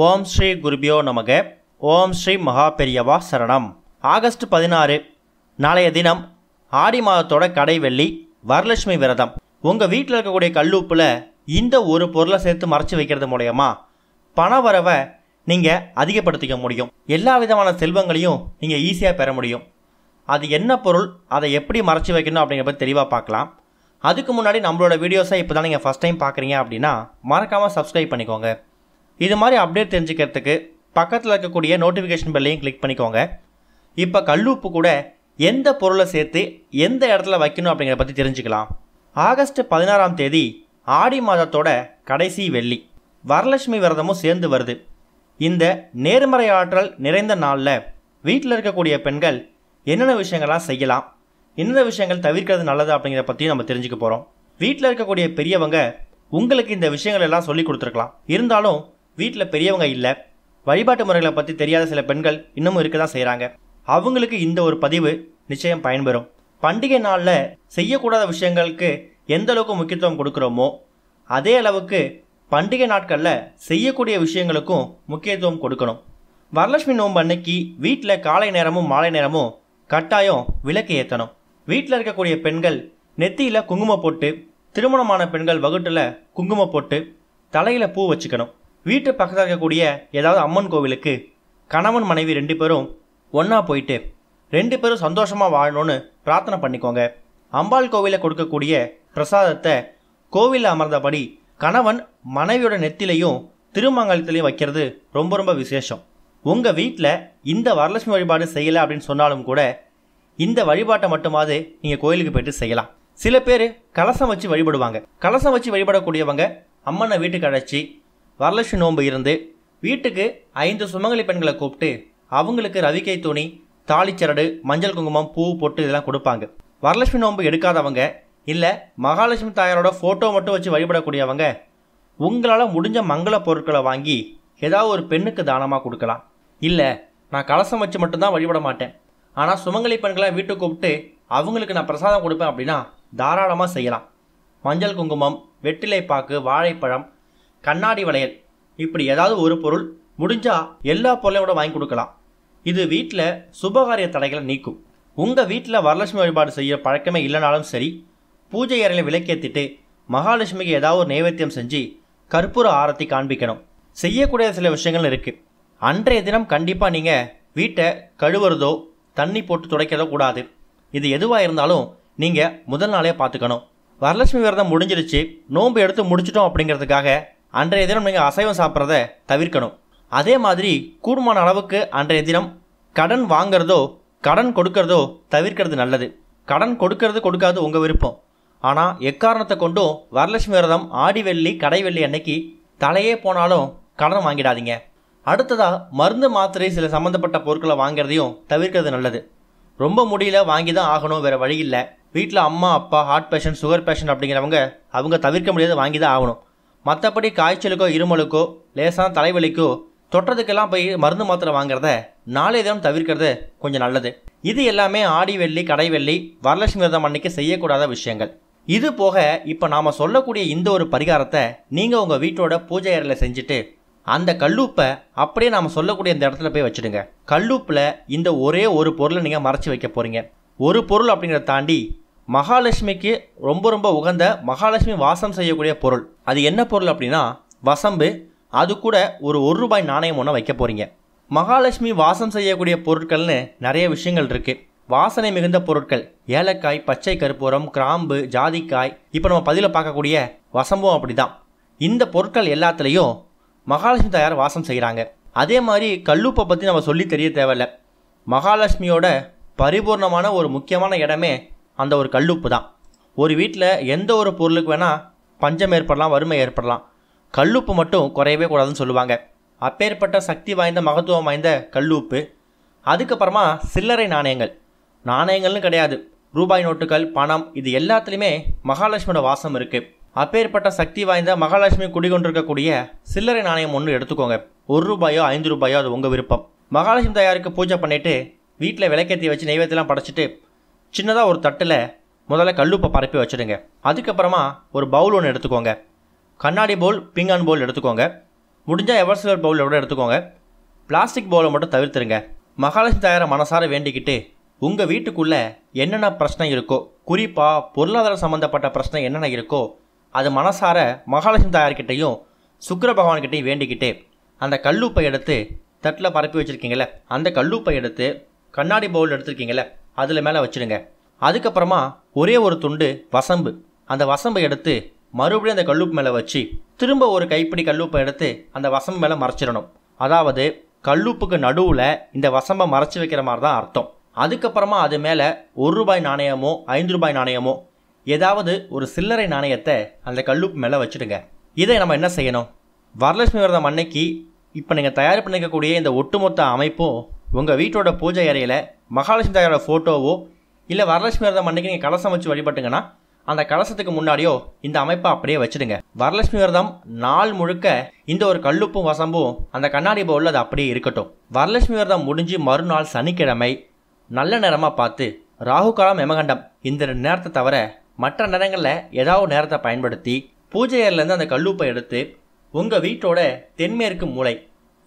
ஓம் ஸ்ரீ குருபியோ நமக. ஓம் ஸ்ரீ மகாபெரியவா சரணம். ஆகஸ்ட் 16 நாளைய தினம் ஆடி மாதத்தோட கடை வெள்ளி, வரலட்சுமி விரதம். உங்கள் வீட்டில் இருக்கக்கூடிய கல்லுப்பில் இந்த ஒரு பொருளை சேர்த்து மறைச்சி வைக்கிறது மூலயமா பண வரவை நீங்கள் அதிகப்படுத்திக்க முடியும். எல்லா விதமான செல்வங்களையும் நீங்கள் ஈஸியாக பெற முடியும். அது என்ன பொருள், அதை எப்படி மறைச்சி வைக்கணும் அப்படிங்கிற பற்றி தெளிவாக பார்க்கலாம். அதுக்கு முன்னாடி நம்மளோட வீடியோஸை இப்போ தான் நீங்கள் ஃபஸ்ட் டைம் பார்க்குறீங்க அப்படின்னா மறக்காமல் சப்ஸ்கிரைப் பண்ணிக்கோங்க. இது மாதிரி அப்டேட் தெரிஞ்சுக்கிறதுக்கு பக்கத்தில் இருக்கக்கூடிய நோட்டிஃபிகேஷன் பெல்லையும் கிளிக் பண்ணிக்கோங்க. இப்போ கல்லுப்பு கூட எந்த பொருளை சேர்த்து எந்த இடத்துல வைக்கணும் அப்படிங்கிறத பற்றி தெரிஞ்சுக்கலாம். ஆகஸ்ட் 16ஆம் தேதி ஆடி மாதத்தோட கடைசி வெள்ளி, வரலட்சுமி விரதமும் சேர்ந்து வருது. இந்த நேர்மறை ஆற்றல் நிறைந்த நாளில் வீட்டில் இருக்கக்கூடிய பெண்கள் என்னென்ன விஷயங்கள்லாம் செய்யலாம், என்னென்ன விஷயங்கள் தவிர்க்கிறது நல்லது அப்படிங்கிறத பற்றி நம்ம தெரிஞ்சுக்க போகிறோம். வீட்டில் இருக்கக்கூடிய பெரியவங்க உங்களுக்கு இந்த விஷயங்கள் எல்லாம் சொல்லி கொடுத்துருக்கலாம். இருந்தாலும் வீட்டில் பெரியவங்க இல்லை, வழிபாட்டு முறைகளை பற்றி தெரியாத சில பெண்கள் இன்னமும் இருக்க தான் செய்கிறாங்க. அவங்களுக்கு இந்த ஒரு பதிவு நிச்சயம் பயன்பெறும். பண்டிகை நாளில் செய்யக்கூடாத விஷயங்களுக்கு எந்த அளவுக்கு முக்கியத்துவம் கொடுக்குறோமோ அதே அளவுக்கு பண்டிகை நாட்களில் செய்யக்கூடிய விஷயங்களுக்கும் முக்கியத்துவம் கொடுக்கணும். வரலட்சுமி நோன்பு அன்னைக்கு வீட்டில் காலை நேரமும் மாலை நேரமும் கட்டாயம் விளக்கு ஏற்றணும். வீட்டில் இருக்கக்கூடிய பெண்கள் நெத்தியில் குங்குமம் போட்டு, திருமணமான பெண்கள் வகுட்டில் குங்குமம் போட்டு, தலையில் பூ வச்சுக்கணும். வீட்டு பக்கத்தில் இருக்கக்கூடிய ஏதாவது அம்மன் கோவிலுக்கு கணவன் மனைவி 2 பேரும் ஒன்றா போயிட்டு 2 பேரும் சந்தோஷமாக வாழணும்னு பிரார்த்தனை பண்ணிக்கோங்க. அம்பாள் கோவிலில் கொடுக்கக்கூடிய பிரசாதத்தை கோவிலில் அமர்ந்தபடி கணவன் மனைவியோட நெத்திலையும் திருமங்கலத்திலையும் வைக்கிறது ரொம்ப ரொம்ப விசேஷம். உங்கள் வீட்டில் இந்த வரலட்சுமி வழிபாடு செய்யலை அப்படின்னு சொன்னாலும் கூட இந்த வழிபாட்டை மட்டுமாவது நீங்கள் கோயிலுக்கு போய்ட்டு செய்யலாம். சில பேர் கலசம் வச்சு வழிபடுவாங்க. கலசம் வச்சு வழிபடக்கூடியவங்க அம்மனை வீட்டுக்கு அழைச்சி வரலட்சுமி நோன்பு இருந்து வீட்டுக்கு 5 சுமங்கலி பெண்களை கூப்பிட்டு அவங்களுக்கு ரவிக்கை துணி, தாலிச்சரடு, மஞ்சள் குங்குமம், பூ பொட்டு இதெல்லாம் கொடுப்பாங்க. வரலட்சுமி நோன்பு எடுக்காதவங்க இல்லை மகாலட்சுமி தாயாரோட ஃபோட்டோ மட்டும் வச்சு வழிபடக்கூடியவங்க உங்களால் முடிஞ்ச மங்கள பொருட்களை வாங்கி ஏதாவது ஒரு பெண்ணுக்கு தானமாக கொடுக்கலாம். இல்லை நான் கலசம் வச்சு மட்டும்தான் வழிபட மாட்டேன், ஆனால் சுமங்கலி பெண்களை வீட்டுக்கு கூப்பிட்டு அவங்களுக்கு நான் பிரசாதம் கொடுப்பேன் அப்படின்னா தாராளமாக செய்யலாம். மஞ்சள் குங்குமம், வெற்றிலை பாக்கு, வாழைப்பழம், கண்ணாடி வளையல், இப்படி ஏதாவது ஒரு பொருள் முடிஞ்சால் எல்லா பொருளையும் கூட வாங்கி கொடுக்கலாம். இது வீட்டில் சுபகாரிய தடைகளை நீக்கும். உங்கள் வீட்டில் வரலட்சுமி வழிபாடு செய்ய பழக்கமே இல்லைனாலும் சரி, பூஜை அறையில் விளக்கேற்றிட்டு மகாலட்சுமிக்கு ஏதாவது ஒரு நைவேத்தியம் செஞ்சு கற்பூர ஆரத்தி காண்பிக்கணும். செய்யக்கூடிய சில விஷயங்கள் இருக்குது. அன்றைய தினம் கண்டிப்பாக நீங்கள் வீட்டை கழுவுறதோ தண்ணி போட்டு துடைக்கிறதோ கூடாது. இது எதுவாக இருந்தாலும் நீங்கள் முதல் நாளே பார்த்துக்கணும். வரலட்சுமி விரதம் முடிஞ்சிருச்சு, நோன்பு எடுத்து முடிச்சிட்டோம் அப்படிங்கிறதுக்காக அன்றைய தினம் நீங்கள் அசைவம் சாப்பிட்றத தவிர்க்கணும். அதே மாதிரி கூடுமான அளவுக்கு அன்றைய தினம் கடன் வாங்கிறதோ கடன் கொடுக்கறதோ தவிர்க்கிறது நல்லது. கடன் கொடுக்கறது கொடுக்காது உங்கள் விருப்பம். ஆனால் எக்காரணத்தை கொண்டும் வரலட்சுமி விரதம் ஆடி வெள்ளி கடை வெள்ளி அன்னைக்கு தலையே போனாலும் கடன் வாங்கிடாதீங்க. அடுத்ததாக மருந்து மாத்திரை சில சம்மந்தப்பட்ட பொருட்களை வாங்கிறதையும் தவிர்க்கிறது நல்லது. ரொம்ப முடியல வாங்கி தான் ஆகணும், வேறு வழி இல்லை. வீட்டில் அம்மா அப்பா ஹார்ட் பேஷண்ட், சுகர் பேஷண்ட் அப்படிங்கிறவங்க அவங்க தவிர்க்க முடியாத வாங்கி தான் ஆகணும். மற்றபடி காய்ச்சலுக்கோ இருமலுக்கோ லேசான தலைவலிக்கோ தொட்டதுக்கெல்லாம் போய் மருந்து மாத்திரை வாங்குறத நாளைய தினம் தவிர்க்கிறது கொஞ்சம் நல்லது. இது எல்லாமே ஆடி வெள்ளி கடை வெள்ளி வரலட்சுமி விரதம் அன்னைக்கு செய்யக்கூடாத விஷயங்கள். இது போக இப்போ நாம் சொல்லக்கூடிய இந்த ஒரு பரிகாரத்தை நீங்கள் உங்கள் வீட்டோட பூஜை அறையில் செஞ்சுட்டு அந்த கல்லுப்பை அப்படியே நாம் சொல்லக்கூடிய இந்த இடத்துல போய் வச்சுடுங்க. கல்லுப்பில் இந்த ஒரே ஒரு பொருளை நீங்கள் மறைச்சி வைக்க போகிறீங்க. ஒரு பொருள் அப்படிங்கிறத தாண்டி மகாலட்சுமிக்கு ரொம்ப ரொம்ப உகந்த மகாலட்சுமி வாசம் செய்யக்கூடிய பொருள். அது என்ன பொருள் அப்படின்னா வசம்பு. அது கூட ஒரு ரூபாய் நாணயம் ஒன்று வைக்க போகிறீங்க. மகாலட்சுமி வாசம் செய்யக்கூடிய பொருட்கள்னு நிறைய விஷயங்கள் இருக்குது. வாசனை மிகுந்த பொருட்கள் ஏலக்காய், பச்சை கற்பூரம், கிராம்பு, ஜாதிக்காய், இப்போ நம்ம பதிவில் பார்க்கக்கூடிய வசம்பும் அப்படி தான். இந்த பொருட்கள் எல்லாத்துலேயும் மகாலட்சுமி தாயார் வாசம் செய்கிறாங்க. அதே மாதிரி கல்லுப்பை பற்றி நம்ம சொல்லி தெரிய தேவையில்லை. மகாலட்சுமியோட பரிபூர்ணமான ஒரு முக்கியமான இடமே அந்த ஒரு கல்லுப்பு தான். ஒரு வீட்டில் எந்த ஒரு பொருளுக்கு வேணால் பஞ்சம் ஏற்படலாம், வறுமை ஏற்படலாம், கல்லுப்பு மட்டும் குறையவே கூடாதுன்னு சொல்லுவாங்க. அப்பேற்பட்ட சக்தி வாய்ந்த மகத்துவம் வாய்ந்த கல்லுப்பு. அதுக்கப்புறமா சில்லறை நாணயங்கள், நாணயங்கள்னு கிடையாது, ரூபாய் நோட்டுகள், பணம், இது எல்லாத்துலேயுமே மகாலட்சுமியோட வாசம் இருக்குது. அப்பேற்பட்ட சக்தி வாய்ந்த மகாலட்சுமி குடிகொண்டிருக்கக்கூடிய சில்லறை நாணயம் ஒன்று எடுத்துக்கோங்க. 1 ரூபாயோ 5 ரூபாயோ அது உங்கள் விருப்பம். மகாலட்சுமி தாயாருக்கு பூஜை பண்ணிவிட்டு வீட்டில் விளக்கேற்றி வச்சு நைவேத்தியெல்லாம் படைச்சிட்டு சின்னதாக ஒரு தட்டில் முதல்ல கல்லுப்பை பரப்பி வச்சுடுங்க. அதுக்கப்புறமா ஒரு பவுல் ஒன்று எடுத்துக்கோங்க. கண்ணாடி பவுல், பீங்கான் பவுல் எடுத்துக்கோங்க. முடிஞ்சால் எவர் சில்வர் பவுலில் கூட எடுத்துக்கோங்க. பிளாஸ்டிக் பவுலை மட்டும் தவிர்த்துருங்க. மகாலட்சுமி தாயாரை மனசார வேண்டிக்கிட்டு உங்கள் வீட்டுக்குள்ளே என்னென்ன பிரச்சனை இருக்கோ, குறிப்பாக பொருளாதார சம்மந்தப்பட்ட பிரச்சனை என்னென்ன இருக்கோ அது மனசார மகாலட்சுமி தாயார்கிட்டையும் சுக்கிர பகவான்கிட்டையும் வேண்டிக்கிட்டு அந்த கல்லுப்பை எடுத்து தட்டில் பரப்பி வச்சுருக்கீங்களே, அந்த கல்லுப்பை எடுத்து கண்ணாடி பவுல் எடுத்துருக்கீங்களே அதில் மேலே வச்சுடுங்க. அதுக்கப்புறமா ஒரே ஒரு துண்டு வசம்பு, அந்த வசம்பை எடுத்து மறுபடியும் அந்த கல்லுப்பு மேலே வச்சு திரும்ப ஒரு கைப்பிடி கல்லுப்பை எடுத்து அந்த வசம்பு மேலே மறைச்சிடணும். அதாவது கல்லுப்புக்கு நடுவில் இந்த வசம்பை மறைச்சி வைக்கிற மாதிரி தான் அர்த்தம். அதுக்கப்புறமா அது மேலே ₹1 நாணயமோ ₹5 நாணயமோ ஏதாவது ஒரு சில்லறை நாணயத்தை அந்த கல்லுப்பு மேலே வச்சுடுங்க. இதை நம்ம என்ன செய்யணும், வரலட்சுமி விரதம் அன்னைக்கு இப்போ நீங்கள் தயார் பண்ணிக்கக்கூடிய இந்த ஒட்டுமொத்த அமைப்பும் உங்கள் வீட்டோட பூஜை அறையில் மகாலட்சுமி தாயாரோட ஃபோட்டோவோ இல்லை வரலட்சுமி விரதம் அன்னைக்கு நீங்கள் கலசம் வச்சு வழிபட்டுங்கன்னா அந்த கலசத்துக்கு முன்னாடியோ இந்த அமைப்பை அப்படியே வச்சுடுங்க. வரலட்சுமி விரதம் நாள் முழுக்க இந்த ஒரு கல்லுப்பும் வசம்பும் அந்த கண்ணாடி பவுலில் அது அப்படியே இருக்கட்டும். வரலட்சுமி விரதம் முடிஞ்சு மறுநாள் சனிக்கிழமை நல்ல நேரமாக பார்த்து ராகு காலம் யமகண்டம் இந்த 2 நேரத்தை தவிர மற்ற நேரங்களில் ஏதாவது நேரத்தை பயன்படுத்தி பூஜை அறையிலேருந்து அந்த கல்லுப்பை எடுத்து உங்கள் வீட்டோட தென்மேற்கு மூலை,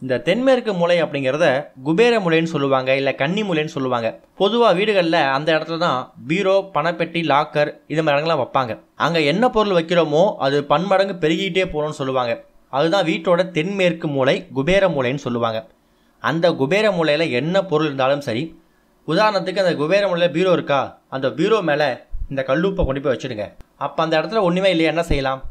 இந்த தென்மேற்கு மூலை அப்படிங்கிறத குபேர மூலைன்னு சொல்லுவாங்க, இல்லை கன்னி மூலைன்னு சொல்லுவாங்க. பொதுவாக வீடுகளில் அந்த இடத்துல தான் பீரோ, பணப்பெட்டி, லாக்கர் இது மாதிரி இடங்கள்லாம் வைப்பாங்க. அங்கே என்ன பொருள் வைக்கிறோமோ அது பன்மடங்கு பெருகிட்டே போகணும்னு சொல்லுவாங்க. அதுதான் வீட்டோட தென்மேற்கு மூலை குபேர மூலைன்னு சொல்லுவாங்க. அந்த குபேர மூலையில் என்ன பொருள் இருந்தாலும் சரி, உதாரணத்துக்கு அந்த குபேர மூலையில் பீரோ இருக்கா, அந்த பீரோ மேலே இந்த கல்லுப்பை கொண்டு போய் வச்சுடுங்க. அப்போ அந்த இடத்துல ஒன்றுமே இல்லையா, என்ன செய்யலாம்,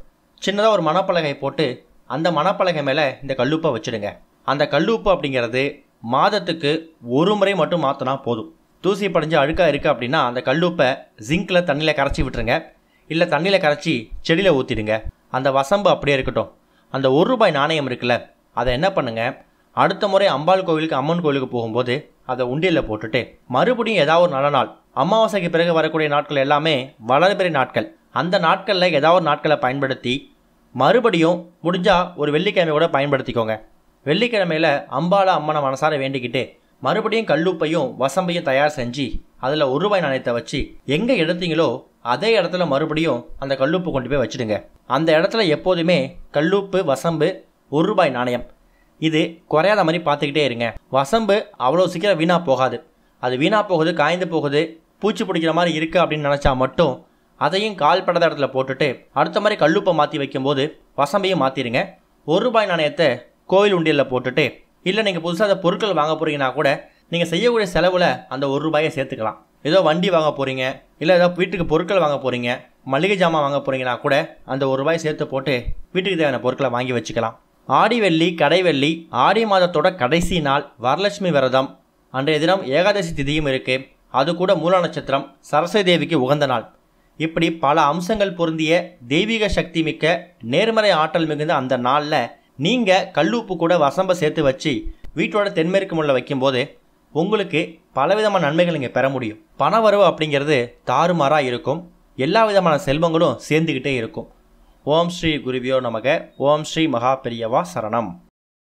சின்னதாக ஒரு மணப்பலகை போட்டு அந்த மணப்பலகை மேலே இந்த கல்லுப்பை வச்சுடுங்க. அந்த கல்லுப்பு அப்படிங்கிறது மாதத்துக்கு 1 முறை மட்டும் மாற்றினா போதும். தூசி படிஞ்சு அழுக்காக இருக்குது அப்படின்னா அந்த கல்லுப்பை ஜிங்கில் தண்ணியில் கரைச்சி விட்டுருங்க, இல்லை தண்ணியில் கரைச்சி செடியில் ஊற்றிடுங்க. அந்த வசம்பு அப்படியே இருக்கட்டும். அந்த ₹1 நாணயம் இருக்குல்ல, அதை என்ன பண்ணுங்கள், அடுத்த முறை அம்பாள் கோவிலுக்கு அம்மன் கோவிலுக்கு போகும்போது அதை உண்டியலில் போட்டுட்டு மறுபடியும் ஏதாவது ஒரு நல்ல நாள், அமாவாசைக்கு பிறகு வரக்கூடிய நாட்கள் எல்லாமே வளர்பிறை நாட்கள், அந்த நாட்களில் ஏதாவது ஒரு நாட்களை பயன்படுத்தி மறுபடியும் முடிஞ்சால் ஒரு வெள்ளிக்கிழமை கூட பயன்படுத்திக்கோங்க. வெள்ளிக்கிழமையில் அம்பாளை அம்மனை மனசார வேண்டிக்கிட்டு மறுபடியும் கல்லுப்பையும் வசம்பையும் தயார் செஞ்சு அதில் ₹1 நாணயத்தை வச்சு எங்கே எடுத்தீங்களோ அதே இடத்துல மறுபடியும் அந்த கல்லுப்பு கொண்டு போய் வச்சுடுங்க. அந்த இடத்துல எப்போதுமே கல்லுப்பு, வசம்பு, ₹1 நாணயம் இது குறையாத மாதிரி பார்த்துக்கிட்டே இருங்க. வசம்பு அவ்வளோ சீக்கிரம் வீணாக போகாது. அது வீணாக போகுது, காய்ந்து போகுது, பூச்சி பிடிக்கிற மாதிரி இருக்குது அப்படின்னு நினச்சா மட்டும் அதையும் கால் படாத இடத்துல போட்டுட்டு அடுத்த மாதிரி கல்லுப்பை மாற்றி வைக்கும்போது வசம்பையும் மாற்றிடுங்க. ₹1 நாணயத்தை கோவில் உண்டியலில் போட்டுட்டு, இல்லை நீங்கள் புதுசாக அந்த பொருட்கள் வாங்க போகிறீங்கன்னா கூட நீங்கள் செய்யக்கூடிய செலவில் அந்த ₹1 சேர்த்துக்கலாம். ஏதோ வண்டி வாங்க போகிறீங்க, இல்லை ஏதோ வீட்டுக்கு பொருட்கள் வாங்க போகிறீங்க, மளிகை ஜாமான் வாங்க போகிறீங்கன்னா கூட அந்த ₹1 சேர்த்து போட்டு வீட்டுக்கு தேவையான பொருட்களை வாங்கி வச்சுக்கலாம். ஆடி வெள்ளி, கடை வெள்ளி, ஆடி மாதத்தோட கடைசி நாள் வரலட்சுமி விரதம். அன்றைய தினம் ஏகாதசி திதியும் இருக்குது. அது கூட மூல நட்சத்திரம், சரஸ்வதி தேவிக்கு உகந்த நாள். இப்படி பல அம்சங்கள் பொருந்திய தெய்வீக சக்தி மிக்க நேர்மறை ஆற்றல் மிகுந்த அந்த நாளில் நீங்கள் கல்லுப்பு கூட வசம்பை சேர்த்து வச்சு வீட்டோட தென்மேற்கு மூலையில் வைக்கும்போது உங்களுக்கு பலவிதமான நன்மைகள் இங்கே பெற முடியும். பணவரவு அப்படிங்கிறது தாறுமாறாக இருக்கும். எல்லா விதமான செல்வங்களும் சேர்ந்துக்கிட்டே இருக்கும். ஓம் ஸ்ரீ குருவியோ நமக. ஓம் ஸ்ரீ மகா பெரியவா சரணம்.